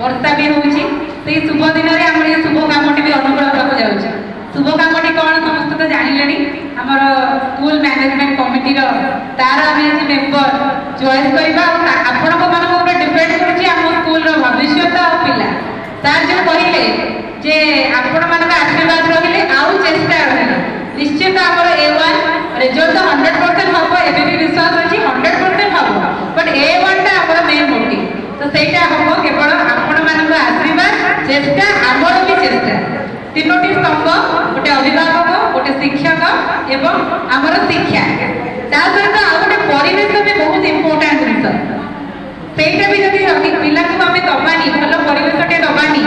वर्षा भी होउची से शुभ दिन रे हमर ये शुभ कामटी भी अनुकूल होबा जाउची। शुभ कामटी कोन समस्त तो जानिलेनी हमर स्कूल मैनेजमेंट कमिटी रो तार आमे जे मेंबर चॉइस करबा आपण को मन ऊपर डिपेंड करूची हम स्कूल रो भविष्य और पिला तार जो कहिले जे आपण मन का आशीर्वाद रहिले आउ चेष्टा रहिले निश्चित हमर A1 रिजल्ट 100% हबो एबे भी विश्वास अछि 100% हबो बट A1 ता हमर मेन मोटिव तो सेटा हबो केवल आपण मन का आशीर्वाद चेष्टा हमर भी चेष्टा तीनोटी स्तंभ गोटे अभिभावक गोटे शिक्षक एवं हमर शिक्षा ता सहित आ गोटे परिवेश भी बहुत इंपोर्टेंट जिनिस सेटा भी जदि पिला को हमें दबानी भल परिवेश टे दबानी